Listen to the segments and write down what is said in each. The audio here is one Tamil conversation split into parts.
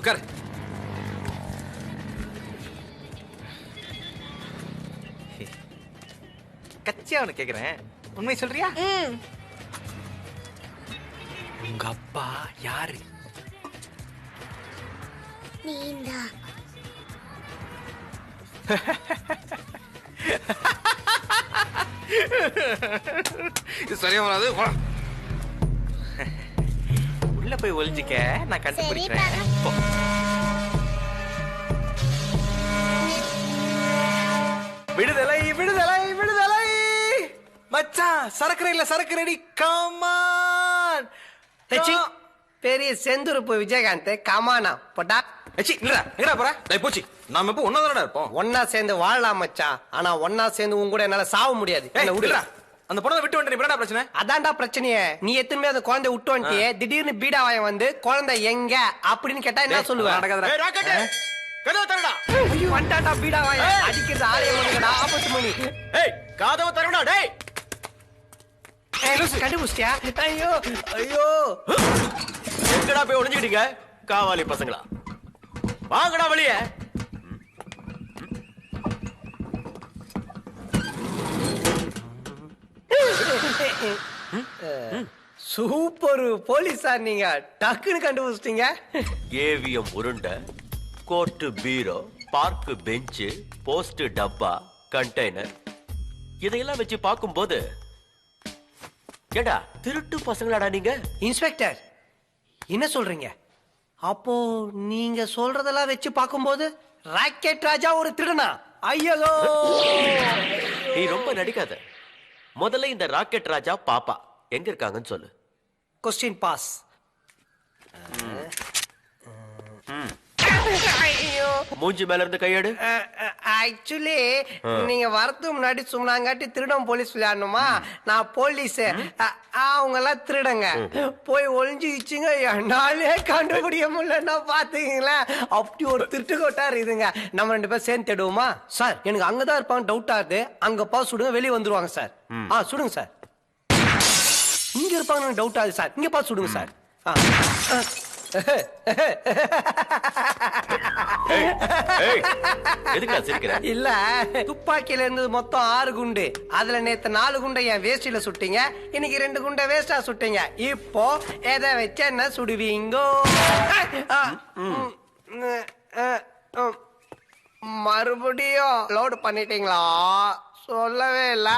உட்கார். கச்சியா அவனு கேக்குறேன், உண்மை சொல்றியா? உங்க அப்பா யாரு? நீந்தா. இது சரியா வராது. உள்ள போய் ஒளிஞ்சிக்க, நான் கண்டுபிடிக்கிறேன். விடுதலை விடுதலை விடுதலை. மச்சான் சரக்கு இல்ல, சரக்கு ரெடி. கமான். பெரிய செந்துருப்பு விஜயகாந்த் கமானா போட்டா. எங்கடா போற? போச்சு. நாம எப்போ ஒன்னா தானடா இருப்போம். ஒன்னா சேர்ந்து வாழலாம் மச்சான், ஆனா ஒன்னா சேர்ந்து உங்க கூட என்னால சாவ முடியாது. விடுடா. அந்த பொண்ணை விட்டு வந்து என்னடா பிரச்சனை? அதான்டா பிரச்சனையே. நீ எத்தனை அந்த குழந்தை விட்டு வந்துட்டியே, திடீர்னு பீடா வாயம் வந்து குழந்தை எங்க அப்படின்னு கேட்டா என்ன சொல்லுவேன்? வண்டாடா பீடா வாயம் அடிக்கிறது ஆலயம் ஆபத்து மணி. காதவ தரடா. டேய் கண்டுபிடிச்சியா? ஐயோ ஐயோ, எங்கடா போய் ஒளிஞ்சுக்கிட்டீங்க காவாலி பசங்களா? வாங்கடா வெளிய. சூப்பர் போலீஸா நீங்க, டக்குன்னு கண்டுபிடிச்சிட்டீங்க. ஏவிஎம் உருண்டை, கோர்ட் பீரோ, பார்க் பெஞ்ச், போஸ்ட் டப்பா, கண்டெய்னர், இதையெல்லாம் வச்சு பார்க்கும்போது ஏடா திருட்டு பசங்களாடா நீங்க? இன்ஸ்பெக்டர் என்ன சொல்றீங்க? அப்போ நீங்க சொல்றதெல்லாம் வச்சு பார்க்கும்போது ராக்கெட் ராஜா ஒரு திருடனா? ஐயோ, நீ ரொம்ப நடிக்காத. முதல்ல இந்த ராக்கெட் ராஜா பாப்பா எங்க இருக்காங்கன்னு சொல்லு. Question pass. மூஞ்சி மேல இருந்து கையெடு. ஆக்சுவலி நீங்க வரதுக்கு முன்னாடி சொன்னாங்காட்டி திருடம் போலீஸ் விளையாடணுமா? நான் போலீஸ், அவங்க எல்லாம் திருடங்க. போய் ஒளிஞ்சுச்சுங்க, என்னாலே கண்டுபிடிக்க முடியலன்னா பாத்துக்கீங்களேன். அப்படி ஒரு திருட்டு கோட்டா இருக்குதுங்க. நம்ம 2 பேரும் சேர்ந்து தேடுவோமா? சார் எனக்கு அங்கதான் இருப்பாங்க, டவுட்டா இருக்கு. அங்க பா சுடுங்க, வெளியே வந்துருவாங்க சார். சுடுங்க சார். இங்க இருப்பாங்க, டவுட் ஆகுது சார். இங்க பார்த்து சுடுங்க சார். இல்ல, துப்பாக்கியில இருந்தது மொத்தம் 6 குண்டு. அதுல நேத்து 4 குண்டை என் வேஸ்டில சுட்டீங்க, இன்னைக்கு 2 குண்டை வேஸ்டா சுட்டீங்க. இப்போ எதை வச்சு என்ன சுடுவீங்கோ? மறுபடியும் லோடு பண்ணிட்டீங்களா? சொல்லவே இல்ல.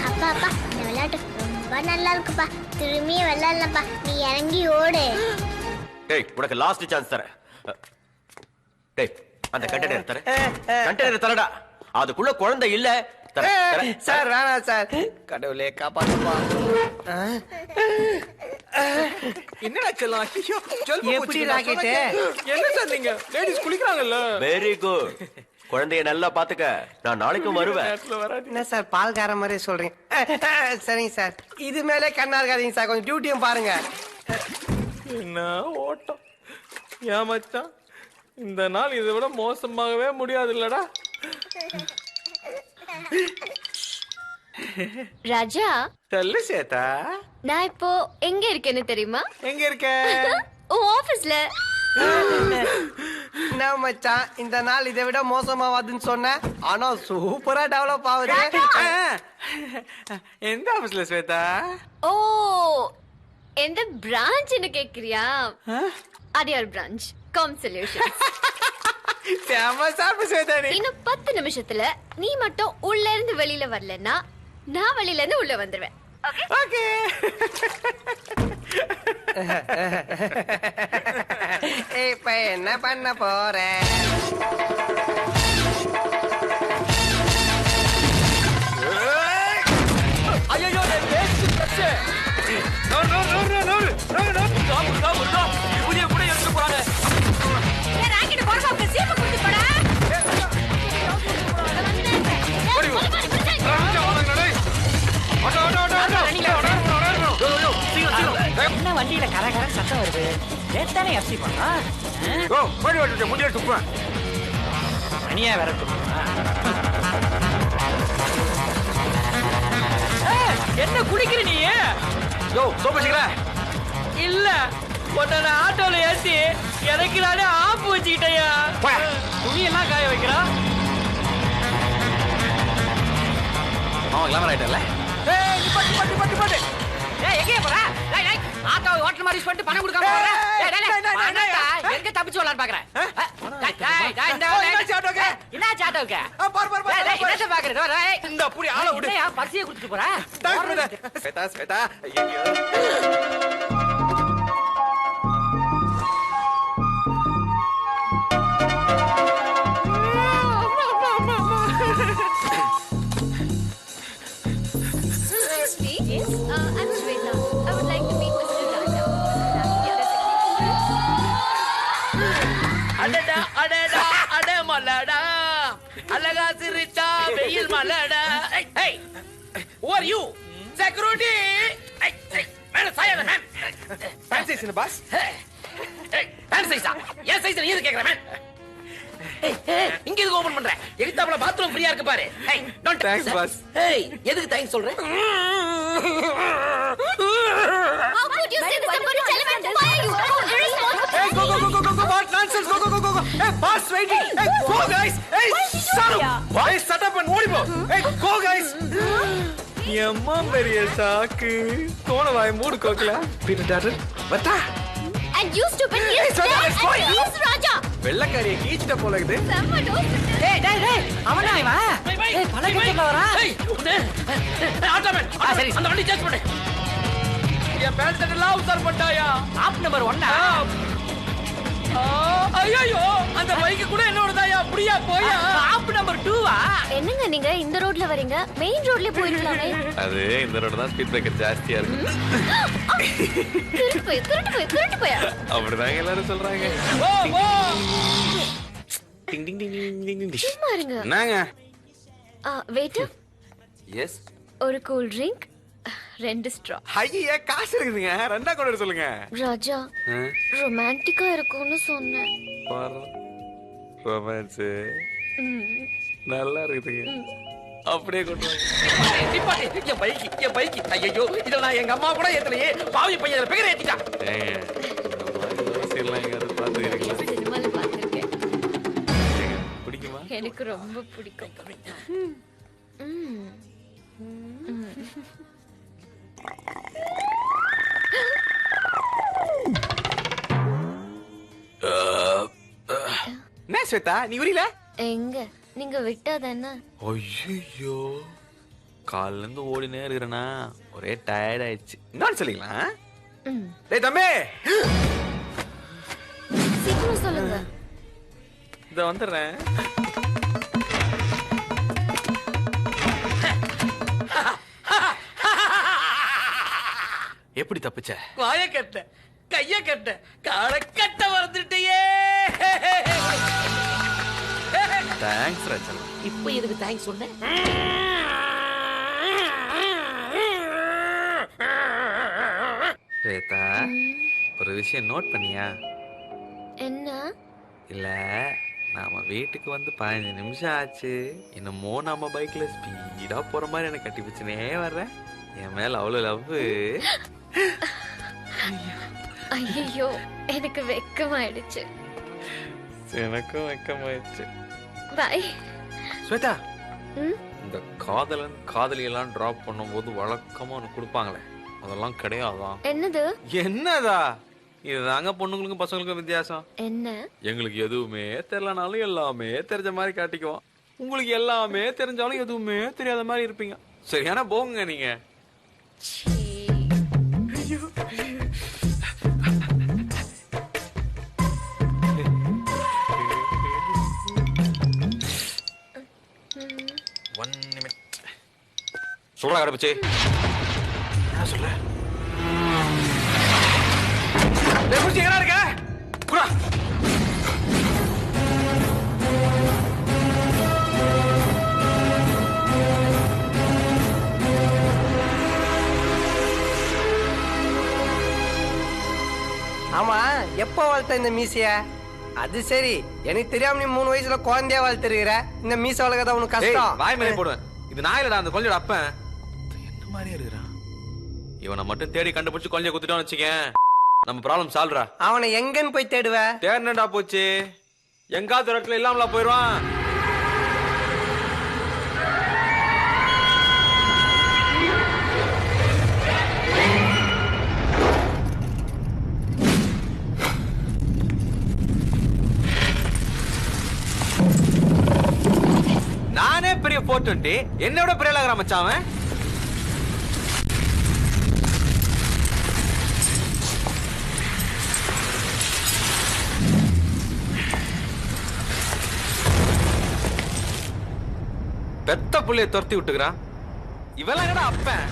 அப்பா அப்பா, இந்த விளையாட்டு ரொம்ப நல்லா இருக்குப்பா. திரும்பி விளையாடலப்பா, நீ இறங்கி ஓடு. டேய் உனக்கு லாஸ்ட் சான்ஸ் தரேன். டேய் அந்த கண்டெய்னர் தர. கண்டெய்னர் தரடா. அதுக்குள்ள குழந்தை இல்ல. சார் வேணாம் சார், கடவுளே காப்பாத்துப்பா. என்னடா செல்லம்? ஐயோ எப்படி ராக்கெட்? என்ன சார் நீங்க லேடிஸ் குளிக்கறாங்கல்ல? Very good. குழந்தைய நல்லா பாத்துக்க, நான் நாளைக்கும் வருவேன். என்ன சார் பால்கார மாதிரி சொல்றீங்க? சரிங்க சார், இது மேலே கண்ணா இருக்காதீங்க சார், கொஞ்சம் டியூட்டியும் பாருங்க. என்ன ஓட்டம் ஏன் மச்சான், இந்த நாள் இதை விட மோசமாகவே முடியாது இல்லடா. ராஜா சொல்லு சேதா, நான் இப்போ எங்க இருக்கேன்னு தெரியுமா? எங்க இருக்க? உன் ஆபீஸ்ல. என்ன மச்சான், இந்த நாள் இதை விட மோசமாவாதுன்னு சொன்னேன், ஆனா சூப்பரா டெவலப் ஆகுது. எந்த ஆபீஸ்ல ஸ்வேதா? ஓ, எந்த பிரான்ச்னு கேக்குறியா? அடியார் பிரான்ச் காம் சொல்யூஷன்ஸ். இன்னும் 10 நிமிஷத்துல நீ மட்டும் உள்ள இருந்து வெளியில வரலன்னா நான் வெளியில இருந்து உள்ள வந்துருவேன். ஓகே. இப்ப என்ன பண்ண போற? ஐயோ கூட எடுத்து போறாங்க. என்ன வண்டியில கர சத்தம் வருது. நேத்தானே எஃப்சி பண்ணா. ஓ போய் வந்து முடிய துப்புறேன். மணியா வரட்டும். என்ன குடிக்கிற நீ? யோ சோபச்சிக்கல. இல்ல உன்னை நான் ஆட்டோல ஏத்தி எனக்கு நானே ஆப்பு வச்சுக்கிட்டேயா. துணி எல்லாம் காய வைக்கிறா. அவன் கிளம்பர் ஆயிட்டல. ஏய் நிப்பாட்டு. ஏய் எங்கே போற? டேய் டேய் ஆட்டோவை ஹோட்டல் மாதிரி பண்ணிட்டு பணம் கொடுக்காம போற. டேய் டேய் எங்க தப்பிச்சு வரலாம்னு பாக்குறேன். டேய் இந்த ஆட்டோக்கு. என்ன ஆட்டோக்கு? பார். டேய் என்னத்த பாக்குற? டேய் இந்த புடி ஆள விடு. என்னையா பர்சியை கொடுத்துட்டு போற? ஸ்வேதா. ஐயோ. Yes. I'm Shweta. I would like to meet Mr. Raja. அடே மலடா அழகா சிரிச்சா வெயில் மலடா. Hey, who are you? Security. மேல சாயாத மேன். பேண்ட் சைஸ் என்ன பாஸ்? பேண்ட் சைஸா? ஏன் சைஸ் நீ எது கேக்குற மேன்? இங்க எதுக்கு ஓபன் பண்ற? எதுத்தாப்புல பாத்ரூம் ஃப்ரீயா இருக்கு பாரு. Hey, don't Thanks, boss. Hey, எதுக்கு தேங்க்ஸ் சொல்ற? How could you say this about a gentleman? Why are you so irresponsible? Hey, go. What nonsense? Go. Hey, boss waiting. Hey, go guys. Hey, shut up. Hey, shut up and ஓடி போ. Hey, go guys. எம்மா பெரிய சாக்கு. கோண வாய் மூடு கோக்கல. Peter daughter. வட்டா. And you stupid Hey, is Shweta, dead let's and go. he's Raja. வெள்ளக்காரிய கீச்சிட்ட போல இருக்குது. Someone knows it. டேய் அவனா இவன்? ஏய் பல கட்டல வரா. ஆட்டோமேன். சரி. அந்த வண்டி சேஸ் பண்ணு. என் பேண்ட் சட்டெல்லாம் உசார் பண்ணிட்டாயா? ஆப் நம்பர் 1 ஐயோ அந்த பைக் கூட என்னோடதாயா? அப்படியா போயா? ஆப் நம்பர் 2வா? என்னங்க நீங்க இந்த ரோட்ல வரீங்க? மெயின் ரோட்லயே போயிடலாமே. அது இந்த ரோடு தான் ஸ்பீட் பிரேக்கர் ஜாஸ்தியா இருக்கு. திருட்டு போய். அப்படிதாங்க எல்லாரும் சொல்றாங்க. டிங் டிங் டிங் டிங் டிங். சும்மா இருங்க. என்னங்க? Waiter yes. ஒரு கூல் ட்ரிங்க் 2 ஸ்ட்ரா. ஐயா காசு இருக்குதுங்க. ரெண்டா கொண்டு வர சொல்லுங்க. ராஜா ரொமான்டிக்கா இருக்கும்னு சொன்னேன். ரொமான்ஸ் நல்லா இருக்குதுங்க. அப்படியே கொண்டு வாங்க. என் பைக் ஐயோ இத நான் எங்க அம்மா கூட ஏத்தலையே. பாவி பையன் பேரை ஏத்திட்டா. சினிமால பார்த்திருக்கேன். பிடிக்குமா? எனக்கு ரொம்ப பிடிக்கும். என்ன ஸ்வேதா நீ உரியல? எங்க நீங்க விட்டாதானே? ஐயோ கால்ல இருந்து ஓடினே இருக்கிறேனா ஒரே டயர்ட் ஆயிடுச்சு. என்னன்னு சொல்லிங்களா? டேய் தம்பி. சீக்கிரம் சொல்லுங்க. இத வந்துடுறேன். எப்படி தப்பிச்ச? வாய கட்ட கைய கட்ட காலை கட்ட வந்துட்டியே. தேங்க்ஸ் ராஜா. இப்போ எதுக்கு தேங்க்ஸ் சொன்ன? ஸ்வேதா ஒரு விஷயம் நோட் பண்ணியா? என்ன? இல்ல நாம வீட்டுக்கு வந்து 15 நிமிஷம் ஆச்சு. என்னமோ நம்ம பைக்ல ஸ்பீடா போற மாதிரி எனக்கு கட்டி பிடிச்சுனே வர்றேன். என் மேல அவ்வளவு லவ். ஐயோ எனக்கு வெக்கமாயிடுச்சு. எனக்கும் வெக்கமாயிடுச்சு. பை. ஸ்வேதா இந்த காதலன் காதலியெல்லாம் டிராப் பண்ணும்போது வழக்கமா ஒன்று கொடுப்பாங்களே அதெல்லாம் கிடையாதான். என்னது? என்னதா? இதுதாங்க பொண்ணுங்களுக்கும் பசங்களுக்கும் வித்தியாசம். என்ன? எங்களுக்கு எதுவுமே தெரியலனாலும் எல்லாமே தெரிஞ்ச மாதிரி காட்டிக்குவோம். உங்களுக்கு எல்லாமே தெரிஞ்சாலும் எதுவுமே தெரியாத மாதிரி இருப்பீங்க. சரியான போங்க நீங்க. சொல்றா கடப்பிச்சு. என்ன சொல்ற? டேய் புடிச்சு எங்கடா இருக்க? குடா. ஆமா எப்போ வளர்த்த இந்த மீசைய? அது சரி, எனக்கு தெரியாம நீ 3 வயசுல குழந்தையா வளர்த்துருக்கிற. இந்த மீசை வளர்க்கதான் உனக்கு கஷ்டம். வாய் மேலே போடுவேன். இது நாயிலடா, அந்த குழந்தையோட அப்பன். என்ன மாதிரியே இருக்கிறான். இவனை மட்டும் தேடி கண்டுபிடிச்சு குழந்தைய குத்துட்டோம்னு வச்சுக்கேன், நம்ம ப்ராப்ளம் சால்வ்ரா. அவனை எங்கன்னு போய் தேடுவ? தேடினடா போச்சு, எங்காவது ஒரு இடத்துல இல்லாமலா போயிடுவான். நானே பெரிய 420, என்னோட பெரிய ஆளாகிறான் மச்சான் அவன். பெத்த புள்ளைய துரத்தி விட்டுக்கிறான். இவெல்லாம் என்னடா அப்பன்?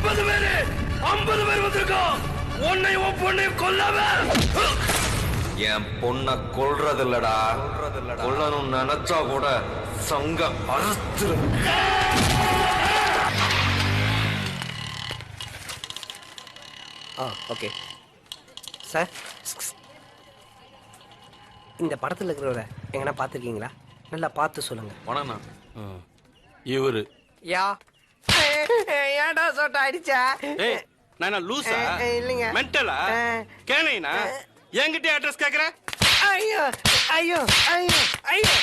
வரல 50 பேர் வந்திருக்கோம். உன்னையும் பொண்ணையும் கொல்லாம. என் பொண்ண கொல்றது இல்லடா, கொல்லணும் நினைச்சா கூட சங்க அறுத்து. ஓகே சார், இந்த படத்துல இருக்கிறவரை எங்கன்னா பார்த்துருக்கீங்களா? நல்லா பார்த்து சொல்லுங்க. வணக்கண்ணா. இவரு யா ஏடா சொட்ட அடிச்சா? ஏய், நான் லூசா இல்லைங்க. மென்டலா கேனைனா என்கிட்ட அட்ரஸ் கேக்குற? ஐயோ ஐயோ ஐயோ ஐயோ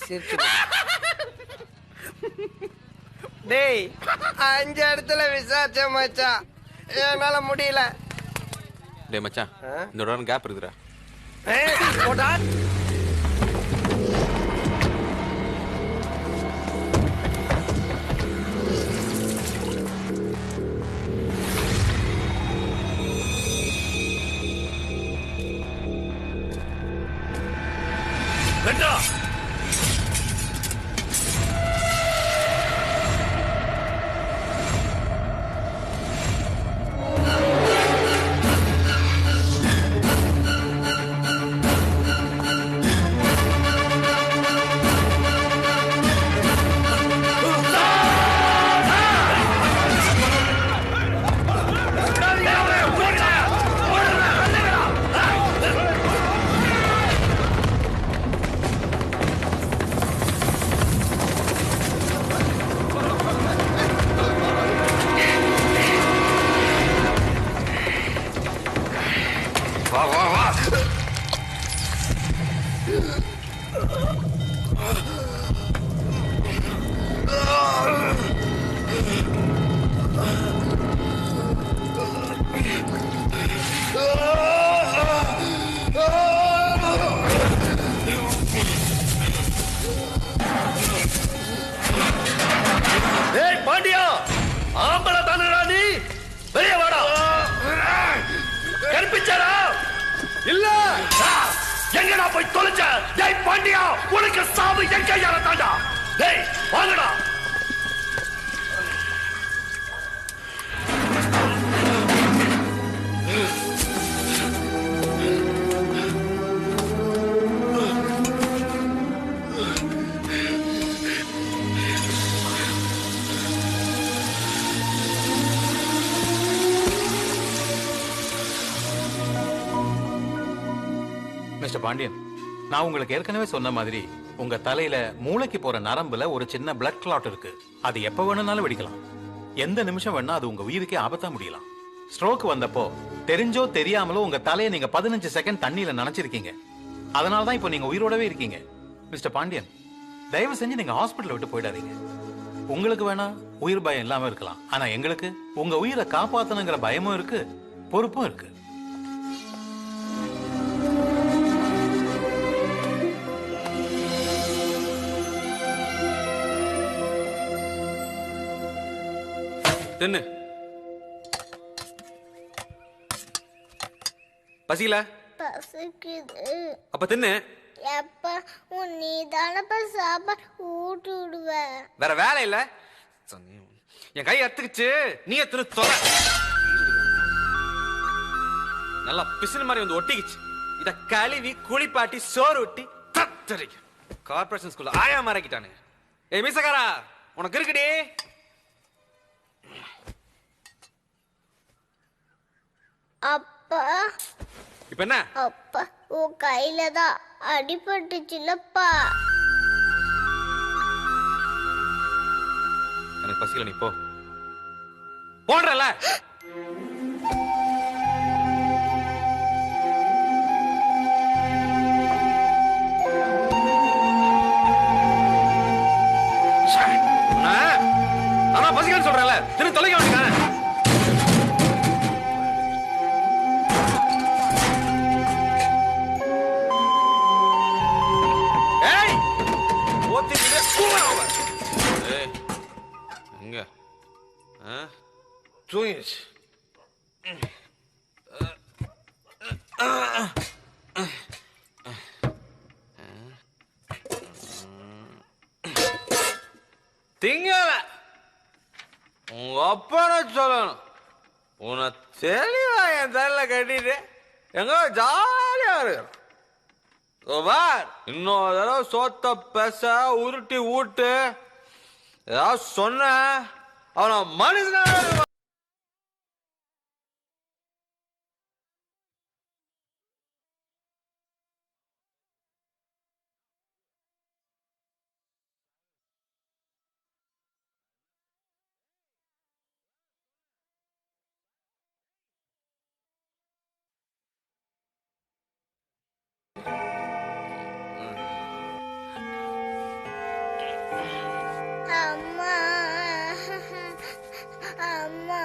சிரிச்சு டேய், 5 இடத்துல விசாரிச்ச மச்சான், என்னால முடியல. டேய் மச்சான், இந்த ஒரு கேப் இருக்குடா. போடா. வெட்டா எங்கடா போய் தொலைச்ச? டேய் பாண்டியா, உனக்கு சாவு என் கையால தாண்டா. டேய் வாங்கடா. மிஸ்டர் பாண்டியன், நான் உங்களுக்கு ஏற்கனவே சொன்ன மாதிரி உங்க தலையில மூளைக்கு போற நரம்புல ஒரு சின்ன பிளட் கிளாட் இருக்கு. அது எப்ப வேணும்னாலும் வெடிக்கலாம். எந்த நிமிஷம் வேணா அது உங்க உயிருக்கே ஆபத்தா முடியலாம். ஸ்ட்ரோக் வந்தப்போ தெரிஞ்சோ தெரியாமலோ உங்க தலையை நீங்க 15 செகண்ட் தண்ணியில நனைச்சிருக்கீங்க. அதனாலதான் இப்போ நீங்க உயிரோடவே இருக்கீங்க. மிஸ்டர் பாண்டியன், தயவு செஞ்சு நீங்க ஹாஸ்பிட்டல் விட்டு போயிடாதீங்க. உங்களுக்கு வேணா உயிர் பயம் இல்லாம இருக்கலாம், ஆனா எங்களுக்கு உங்க உயிரை காப்பாத்தணுங்கிற பயமும் இருக்கு, பொறுப்பும் இருக்கு. தின்னு. பசிக்கல? பசிக்குது. அப்ப தின்னு. எப்ப நீ தானப்ப சாப்பாடு ஊட்டி விடுவ? வேற வேலை இல்ல. என் கை அத்துக்குச்சு, நீ எத்துன்னு தொலை. நல்லா பிசின் மாதிரி வந்து ஒட்டிக்குச்சு. இத கழுவி குளிப்பாட்டி சோறு ஒட்டி தத்தரிக்க கார்பரேஷன் ஸ்கூல்ல ஆயா மாறிக்கிட்டானுங்க. ஏய் மீசக்காரா, உனக்கு இருக்குடி. அப்பா இப்ப என்ன? அப்பா உன் கையில தான் அடிபட்டுச்சுலப்பா. எனக்கு பசிக்கல, நீ போ. போடுறல. அதான் பசிக்கலன்னு சொல்றல, திரும்ப தொலைக்க வேண்டியதானே. ஏய் ஓத்திட்டு கூவறவ. ஏய் எங்க தூங்கிச்சு. திங்கல உங்க அப்பா சொல்லணும். உன்னை தெளிவா என் தலையில கட்டிட்டு எங்க ஜாலியா இருக்கு. இன்னொரு தடவை சோத்த பெச உருட்டி ஊட்டு ஏதாவது சொன்ன அவன மனுஷனா. அம்மா அம்மா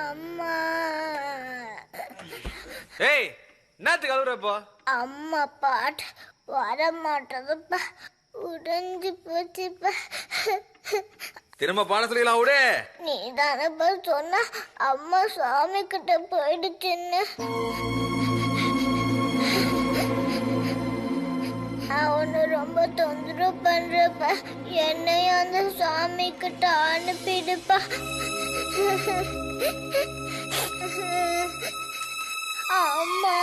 அம்மா. ஏய் என்னத்துக்கு அழுறப்போ? அம்மா பாட்டு வர மாட்டதுப்பா, உடைஞ்சு போச்சுப்பா. திரும்ப பாட சொல்லிக்கலாம் விடு. நீ தானப்பா சொன்ன அம்மா சாமி கிட்ட போயிடுச்சுன்னு. அவனு ரொம்ப தொந்தரவு பண்றப்ப என்னையும் அந்த சாமி கிட்ட அனுப்பிடுப்பா. அம்மா